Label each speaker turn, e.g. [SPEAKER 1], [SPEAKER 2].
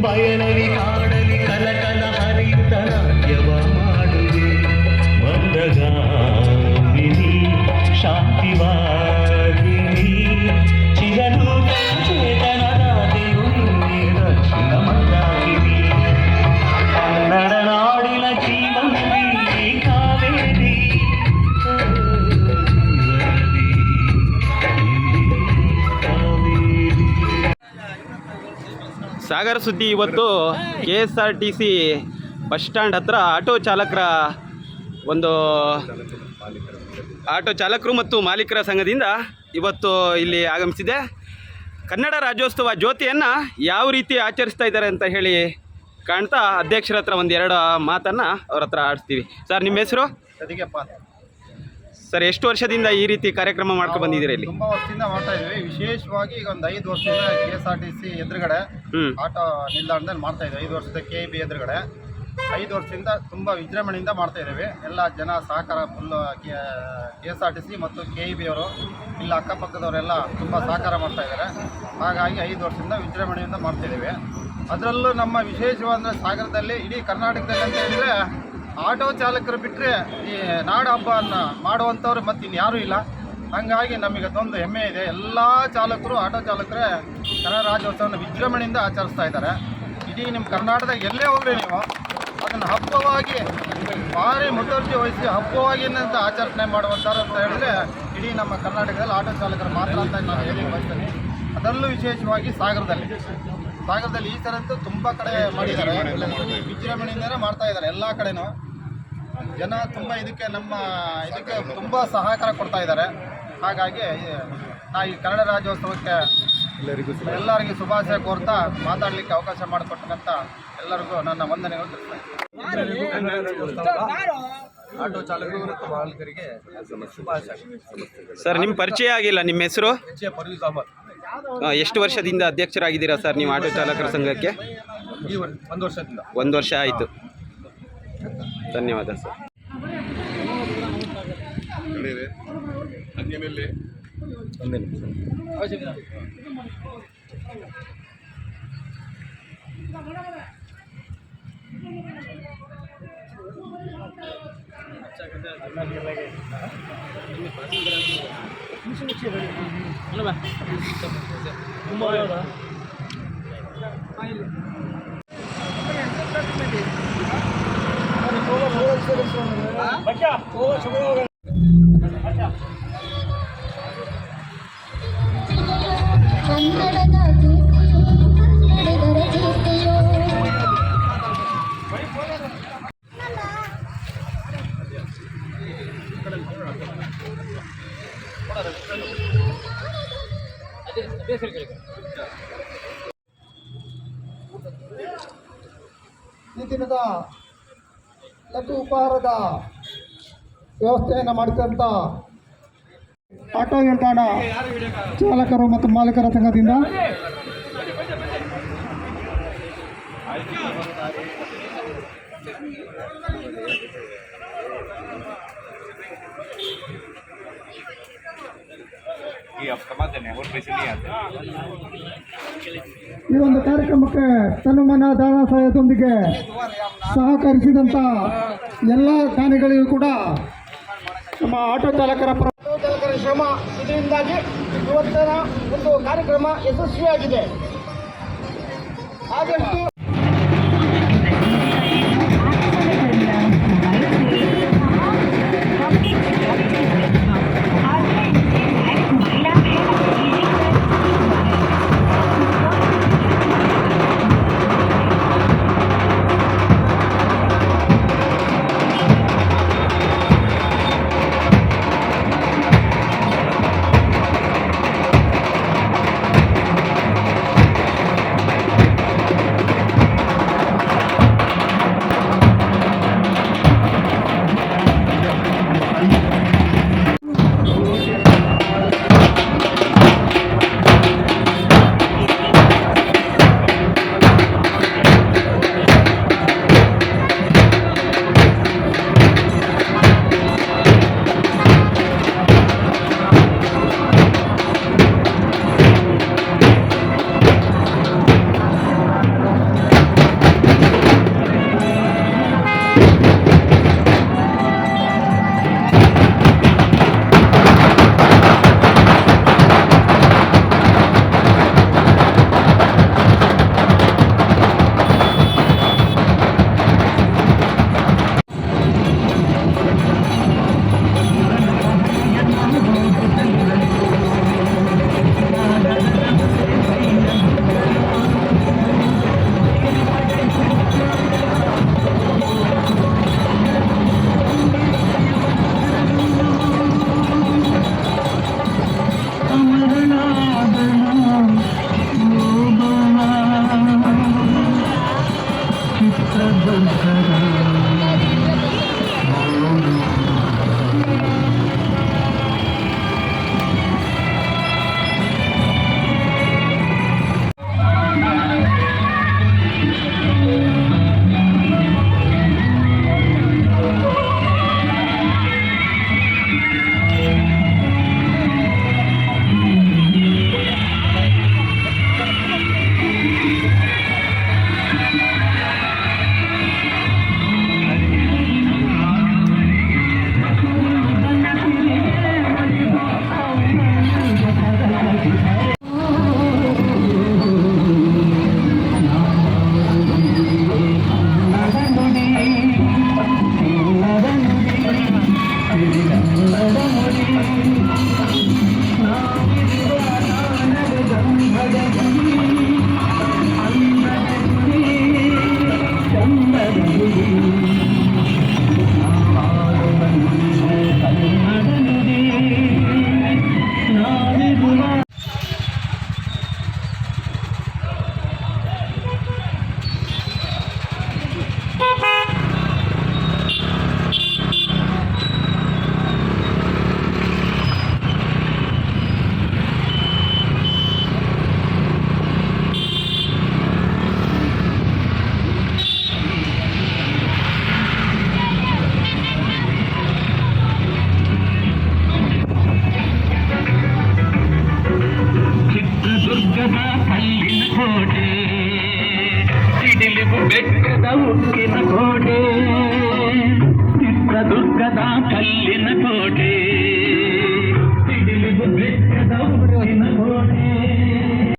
[SPEAKER 1] ಬಯಲಲಿ ಕಾಡಲಿ ಕಲಕಲ ಹರಿಯುತ್ತ ನಾಟ್ಯವ ಮಾಡುವೆ ಮಂದಗಾಮಿನಿ ಶಾಂತಿವಾದಿನಿ ಚಿರನು ಚೇತನರಾದೆಯು ನಿನ್ನೆ ದಕ್ಷಿಣ ಮಂದಾಗಿನಿ ಕನ್ನಡ ನಾಡಿನ ಜೀವನದಿ ಕಾವೇರಿ
[SPEAKER 2] ಸಾಗರ ಸುದ್ದಿ ಇವತ್ತು KSRTC ಬಸ್ ಸ್ಟ್ಯಾಂಡ್ ಹತ್ರ ಆಟೋ ಚಾಲಕರು ಮತ್ತು ಮಾಲೀಕರ ಸಂಘದಿಂದ ಇವತ್ತು ಇಲ್ಲಿ ಆಗಮಿಸಿದೆ. ಕನ್ನಡ ರಾಜ್ಯೋತ್ಸವ ಜ್ಯೋತಿಯನ್ನು ಯಾವ ರೀತಿ ಆಚರಿಸ್ತಾ ಇದ್ದಾರೆ ಅಂತ ಹೇಳಿ ಕಾಣ್ತಾ ಅಧ್ಯಕ್ಷರ ಹತ್ರ ಒಂದೆರಡು ಮಾತನ್ನು ಅವ್ರ ಹತ್ರ ಆಡಿಸ್ತೀವಿ. ಸರ್, ನಿಮ್ಮ ಹೆಸರು? ಸರ್, ಎಷ್ಟು ವರ್ಷದಿಂದ ಈ ರೀತಿ ಕಾರ್ಯಕ್ರಮ ಮಾಡ್ಕೊಂಡು ಬಂದಿದ್ದೀರಾ ಇಲ್ಲಿ?
[SPEAKER 3] ತುಂಬ ವರ್ಷದಿಂದ ಮಾಡ್ತಾ ಇದ್ದೀವಿ. ವಿಶೇಷವಾಗಿ ಈಗ ಒಂದು 5 ವರ್ಷದಿಂದ KSRTC ಎದುರುಗಡೆ ಆಟೋ ನಿಲ್ದಾಣದಲ್ಲಿ ಮಾಡ್ತಾ ಇದ್ದೀವಿ. 5 ವರ್ಷದ KEB ಎದುರುಗಡೆ 5 ವರ್ಷದಿಂದ ತುಂಬ ವಿಜೃಂಭಣೆಯಿಂದ ಮಾಡ್ತಾ ಇದ್ದೀವಿ. ಎಲ್ಲ ಜನ ಸಹಕಾರ ಫುಲ್ KSRTC ಮತ್ತು KEB ಅವರು ಇಲ್ಲ ಅಕ್ಕಪಕ್ಕದವರೆಲ್ಲ ತುಂಬ ಸಹಕಾರ ಮಾಡ್ತಾ ಇದ್ದಾರೆ. ಹಾಗಾಗಿ 5 ವರ್ಷದಿಂದ ವಿಜೃಂಭಣೆಯಿಂದ ಮಾಡ್ತಾ ಇದ್ದೀವಿ. ಅದರಲ್ಲೂ ನಮ್ಮ ವಿಶೇಷವಾದ ಸಾಗರದಲ್ಲಿ ಇಡೀ ಕರ್ನಾಟಕದಲ್ಲಿ ಅಂತ ಹೇಳಿದರೆ ಆಟೋ ಚಾಲಕರು ಬಿಟ್ಟರೆ ಈ ನಾಡ ಹಬ್ಬವನ್ನು ಮಾಡುವಂಥವ್ರು ಮತ್ತು ಇನ್ಯಾರೂ ಇಲ್ಲ. ಹಾಗಾಗಿ ನಮಗೆ ಅದೊಂದು ಹೆಮ್ಮೆ ಇದೆ. ಎಲ್ಲ ಚಾಲಕರು ಆಟೋ ಚಾಲಕರೇ ಕನ್ನಡ ರಾಜ್ಯೋತ್ಸವವನ್ನು ವಿಜೃಂಭಣೆಯಿಂದ ಆಚರಿಸ್ತಾ ಇದ್ದಾರೆ. ಇಡೀ ನಿಮ್ಮ ಕರ್ನಾಟಕದಾಗ ಎಲ್ಲೇ ಹೋಗ್ರಿ ನೀವು ಅದನ್ನು ಹಬ್ಬವಾಗಿ ಭಾರಿ ಮುತುವರ್ಜಿ ವಹಿಸಿ ಹಬ್ಬವಾಗಿ ಅಂತ ಆಚರಣೆ ಮಾಡುವಂಥವ್ರು ಅಂತ ಹೇಳಿದ್ರೆ ಇಡೀ ನಮ್ಮ ಕರ್ನಾಟಕದಲ್ಲಿ ಆಟೋ ಚಾಲಕರು ಮಾತ್ರ ಅಂತ ನಾನು ಹೇಳಿ ಬಯಸ್ತೇನೆ. ಅದರಲ್ಲೂ ವಿಶೇಷವಾಗಿ ಸಾಗರದಲ್ಲಿ ಈ ಥರದ್ದು ತುಂಬ ಕಡೆ ಮಾಡಿದ್ದಾರೆ. ವಿಜೃಂಭಣೆಯಿಂದಲೇ ಮಾಡ್ತಾ ಇದ್ದಾರೆ. ಎಲ್ಲ ಕಡೆನೂ ಜನ ತುಂಬ ಇದಕ್ಕೆ ತುಂಬ ಸಹಕಾರ ಕೊಡ್ತಾ ಇದ್ದಾರೆ. ಹಾಗಾಗಿ ನಾ ಈ ಕನ್ನಡ ರಾಜ್ಯೋತ್ಸವಕ್ಕೆ ಎಲ್ಲರಿಗೂ ಶುಭಾಶಯ ಕೋರ್ತಾ ಮಾತಾಡಲಿಕ್ಕೆ ಅವಕಾಶ ಮಾಡಿಕೊಟ್ಟಂತ ಎಲ್ಲರಿಗೂ ನನ್ನ ವಂದನೆಗಳು ತಿಳಿಸ್ತಾ
[SPEAKER 4] ಆಟೋ ಚಾಲಕರು ಮತ್ತು ಮಾಲೀಕರಿಗೆ ಶುಭಾಶಯ.
[SPEAKER 2] ಸರ್, ನಿಮ್ಮ ಪರಿಚಯ ಆಗಿಲ್ಲ, ನಿಮ್ಮ ಹೆಸರು?
[SPEAKER 4] ಪರ್ವೀಜ್ ಅಹಮದ್.
[SPEAKER 2] ಎಷ್ಟು ವರ್ಷದಿಂದ ಅಧ್ಯಕ್ಷರಾಗಿದ್ದೀರಾ ಸರ್ ನೀವು ಆಟೋ ಚಾಲಕರ ಸಂಘಕ್ಕೆ?
[SPEAKER 4] 1 ವರ್ಷದಿಂದ.
[SPEAKER 2] 1 ವರ್ಷ ಆಯಿತು. ಧನ್ಯವಾದ ಸರ್.
[SPEAKER 3] ಈ ದಿನದ ಲಘು ಉಪಹಾರದ ವ್ಯವಸ್ಥೆಯನ್ನು ಮಾಡಿದಂಥ ಆಟೋ ನಿಲ್ದಾಣ ಚಾಲಕರು ಮತ್ತು ಮಾಲೀಕರ ಸಂಘದಿಂದ
[SPEAKER 4] ये आप कमाते हैं और पैसे नहीं आते।
[SPEAKER 5] ಈ ಒಂದು ಕಾರ್ಯಕ್ರಮಕ್ಕೆ ತನುಮನ ದಾನಾಶಯದೊಂದಿಗೆ ಸಹಕರಿಸಿದಂಥ ಎಲ್ಲ ದಾನಿಗಳಿಗೂ ಕೂಡ ನಮ್ಮ ಆಟೋ ಚಾಲಕರ ಶ್ರಮ ಇದರಿಂದಾಗಿ ಇವತ್ತಿನ ಒಂದು ಕಾರ್ಯಕ್ರಮ ಯಶಸ್ವಿಯಾಗಿದೆ. ಆದಷ್ಟು
[SPEAKER 1] ಬೆಟ್ಟದ ಉಕ್ಕಿನ ಕೋಟೆ, ಚಿತ್ರದುರ್ಗದ ಕಲ್ಲಿನ ಕೋಟೆ, ಸಿಡಿಲಿಗು ಬೆಟ್ಟದ ಉಕ್ಕಿನ ಕೋಟೆ.